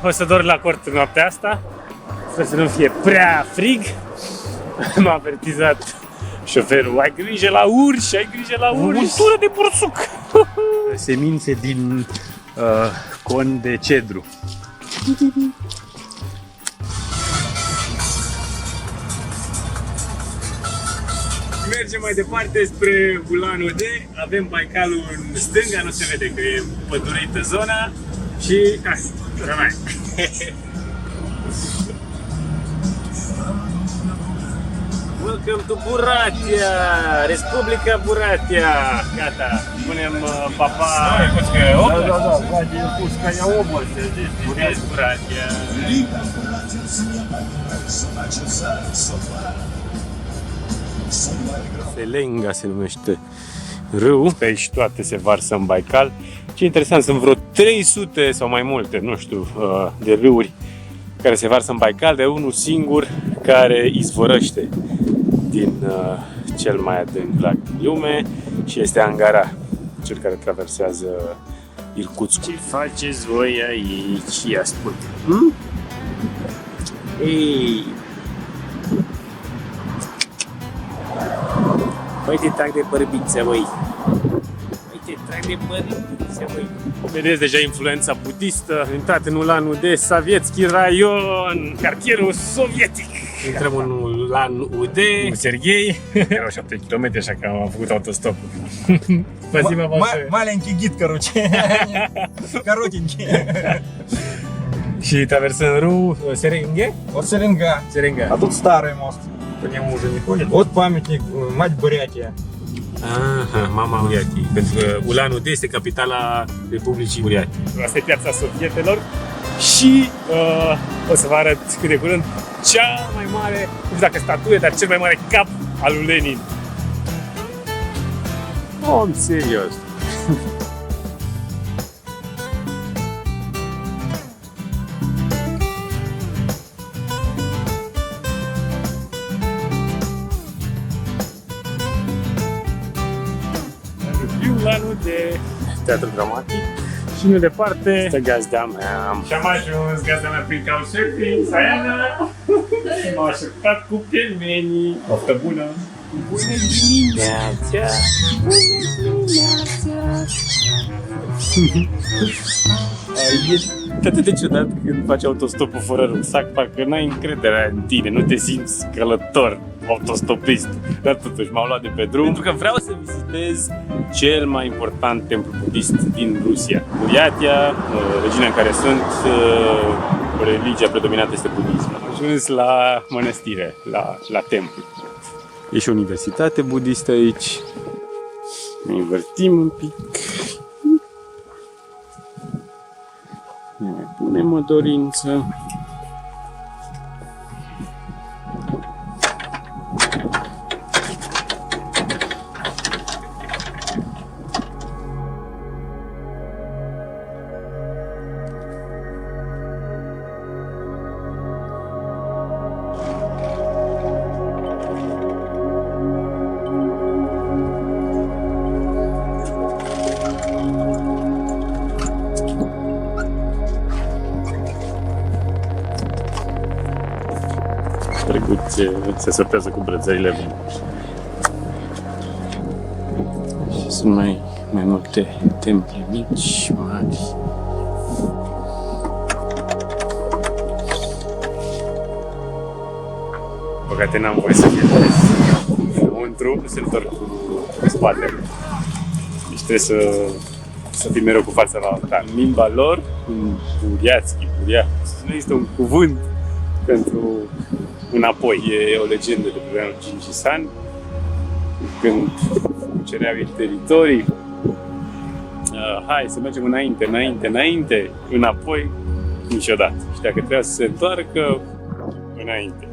o să dorm la cort noaptea asta. Sper să nu fie prea frig. M-a avertizat șoferul, ai grijă la urși, ai grijă la urși. Untură de bursuc. Semințe din con de cedru. Mergem mai departe spre Ulan-Ude. Avem Baikalul în stânga, nu se vede că e pădurită zona. Și hai, rămâi. Welcome to Buratia, Republica Buratia. Gata, punem papa. Da, Пуская область здесь. Buratia. Selenga se numește râu. Pe aici toate se varsă în Baikal. Ce interesant, sunt vreo 300 sau mai multe, nu știu, de râuri care se varsă în Baikal, de unul singur care izvorăște din cel mai adânc lac din lume și este Angara, cel care traversează Irkutsk. Ce faceți voi aici? Ia spune. Ei! Păi te trag de bărbiță, băi! Păi te trag de bărbiță, băi! Vedeți deja influența budistă, intrat în Ulan-Ude, Sovietski Raion, cartierul sovietic. Intrăm în Ulan-Ude, cu Serghei. Erau 7 km, așa că am făcut autostopul. Маленький гид, короче. Коротенький. Și traversăm râu Serenghe? Вот Серенга. Serenghe. А тут старый мост. По нему уже не ходит. Вот памятник, мать Бурятия. Aha, mama Buriatii. Pentru că Ulan-Ude este capitala Republicii Buriatii. Asta e piața sovietelor și o să vă arăt cât de curând cea mai mare, nu știu dacă statuie, dar cel mai mare cap al lui Lenin. Om serios. Ulan-Ude, teatru dramatic și nu departe este gazda mea. Și am ajuns, gazda mea prin Couchsurfing, Saiana. Și m-au așteptat cu pelmenii. Poftă bună! Bună dimineața! Bună dimineața! E atât de ciudat când faci autostopul fără rucsac, parcă n-ai încrederea în tine, nu te simți călător, autostopist. Dar totuși m-au luat de pe drum pentru că vreau să vizitez cel mai important templu budist din Rusia. Buriatia, regiunea în care sunt, religia predominantă este budismul. Am ajuns la mănăstire, la templu. E și o universitate budistă aici. Ne invertim un pic. Ne mai punem o dorință. Se sortează cu brățările. Și sunt mai multe temple mici, mari. Păcate n-am voie să filmez înăuntru, nu se întorc cu spatele. Deci trebuie să fii mereu cu fața la altar. În limba lor, în Buriatski, nu există un cuvânt pentru înapoi. E o legendă de pe vremea lui Gengis Khan, când cucereau teritorii. Hai să mergem înainte, înapoi, niciodată. Și dacă trebuia să se întoarcă, înainte.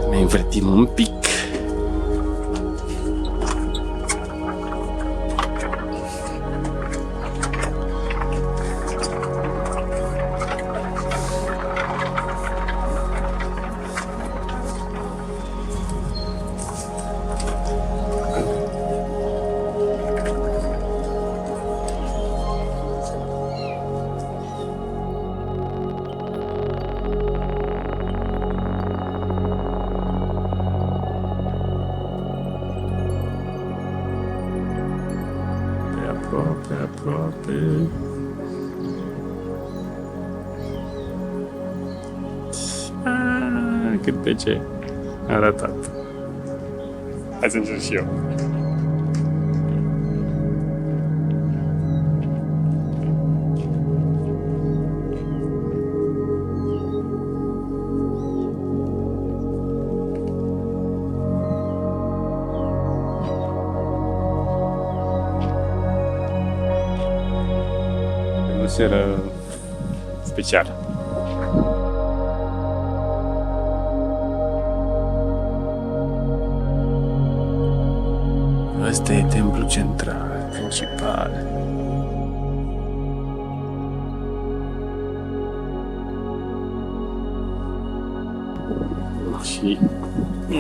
Ne invertim un pic. aproape. Cât de ce a ratat. Hai să încerc și eu. O seară specială. Ăsta e templul central, principal. Și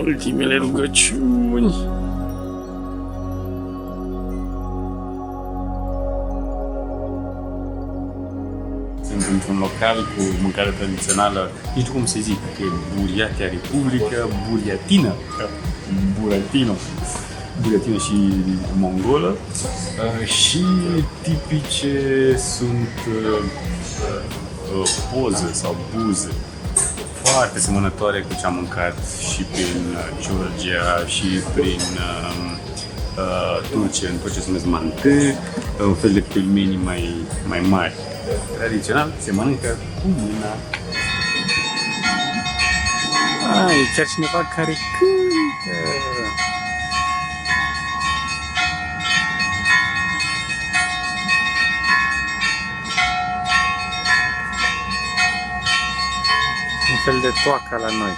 ultimele rugăciuni. Sunt într-un local cu mâncare tradițională, nu știu cum se zic, că e Buriatia Republică, Buriatină, Buratino și mongolă, și tipice sunt poze sau buze foarte semănătoare cu ce am mâncat și prin Georgia și prin Turcia, în tot ce se numesc mante, un fel de pelmeni mai mari. Tradițional se mănâncă cu mâna. E chiar cineva care cântă. Un fel de toaca la noi.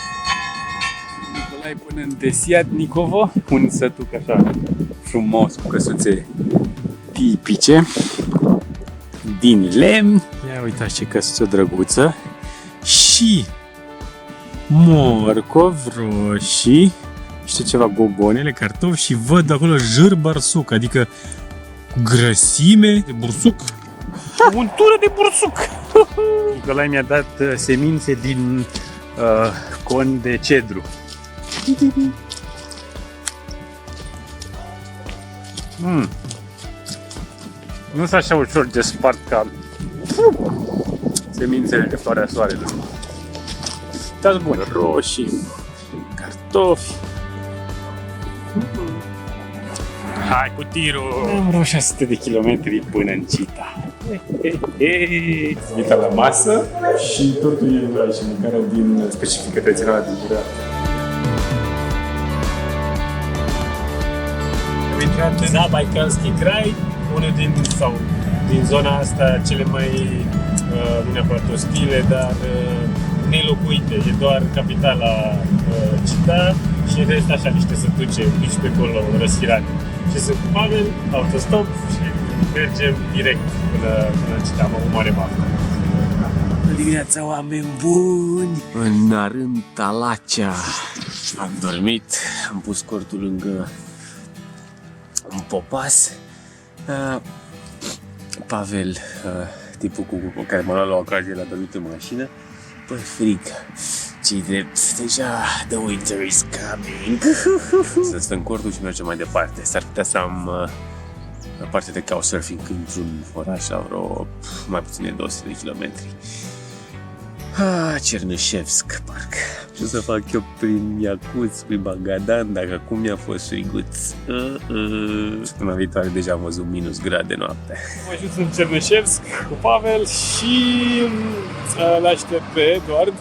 Nicolae până în Desiatnicovo, un sătuc așa frumos cu căsuțe tipice din lemn. Ia uitați ce căsuță drăguță. Și morcov, roșii, știu ceva, gogonele, cartofi și văd acolo jâr barsuc, adică cu grăsime de bursuc. Untură de bursuc! Nicolae mi-a dat semințe din con de cedru. Nu sunt așa ușor de spart ca semințele de floarea soarelui. Uitați bun, roșii, cartofi. Hai cu tirul! Am vreo 600 de kilometri până în Cita. Invita la masă și tortul e aici, mâncarea din specifică tradițională din Burea. Am intrat în Zabaikalski Krai, unul din zona asta cele mai, nu neapărat ostile, dar nelocuite. E doar capitala Cita și în rest așa niște sătuce mici pe acolo răsfirate. Și sunt cu Pavel, autostop și mergem direct până în Cita. Am avut mare baftă. Bună dimineața, oameni buni! În Narânta Lacea am dormit, am pus cortul lângă un popas. Pavel, tipul cu care m-a luat la ocazie, l-a dormit în mașină. Păi frig, ce-i drept, deja the winter is coming. Să stăm cortul și mergem mai departe. S-ar putea să am parte de couchsurfing într-un oraș la vreo mai puțin de 200 de kilometri. Cernășevsk, parcă. Ce să fac eu prin Iacuț, prin Bagadan, dacă acum mi-a fost friguț. Săptămâna viitoare deja am văzut minus grade noaptea. Am ajuns în Cernășevsk cu Pavel și l-aștept pe Eduard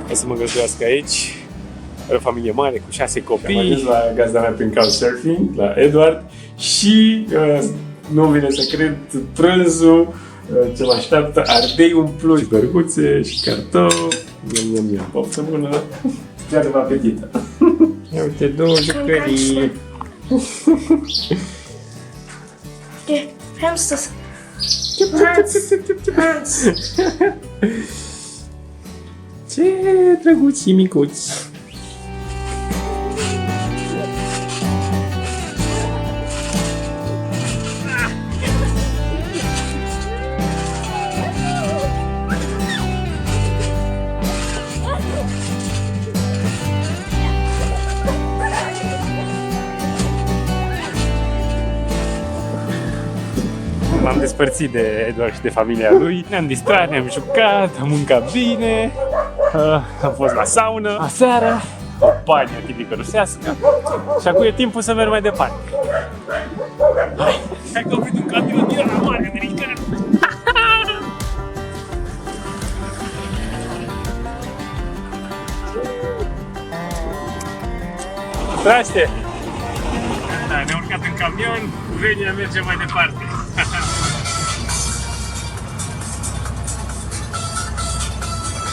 ca să mă găzduiască aici. Are o familie mare cu 6 copii. Am ajuns la gazda mea prin couchsurfing, la Eduard, și nu vine să cred, prânzul ce mă așteaptă, ardei umpluți, bărguțe și cartofi. Miam. Poftă bună! Chiar vă apetită! Ia uite, 2 jucării! Hamsters. Ce drăguți și micuți! despărțit de Edward și de familia lui. Ne-am distrat, ne-am jucat, am mâncat bine, am fost la saună aseară, o panie tipică rusească și acum e timpul să merg mai departe. Hai că am venit un camion din ăla mare american. Traște! Da, ne-am urcat în camion, Venia merge mai departe.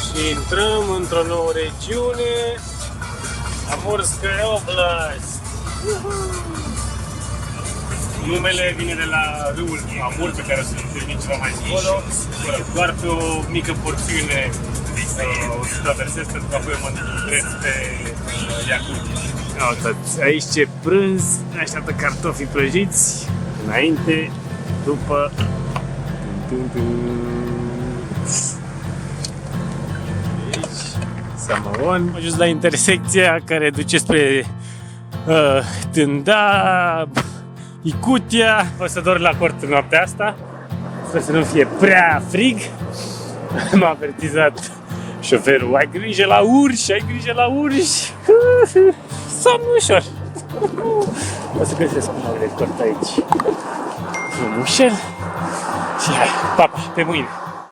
Și intrăm într-o nouă regiune, Amurskaya Oblast. Numele vine de la râul Amur, pe care o să-l întâlnim ceva mai încolo. Doar pe o mică porțiune o să traversez, pentru că apoi mă îndrept pe Iacutia. Uitați, aici ce prânz, ne așteaptă cartofii prăjiți, înainte, după. Aici, Samaon. Am ajuns la intersecția care duce spre Tândab, Iacutia. O să dorm la cort în noaptea asta, sper să nu fie prea frig. M-a avertizat șoferul, ai grijă la urși, ai grijă la urși. Somn ușor. O să găsesc un nou de cort aici. Un ușel. Și hai, pa, pa, pe mâine.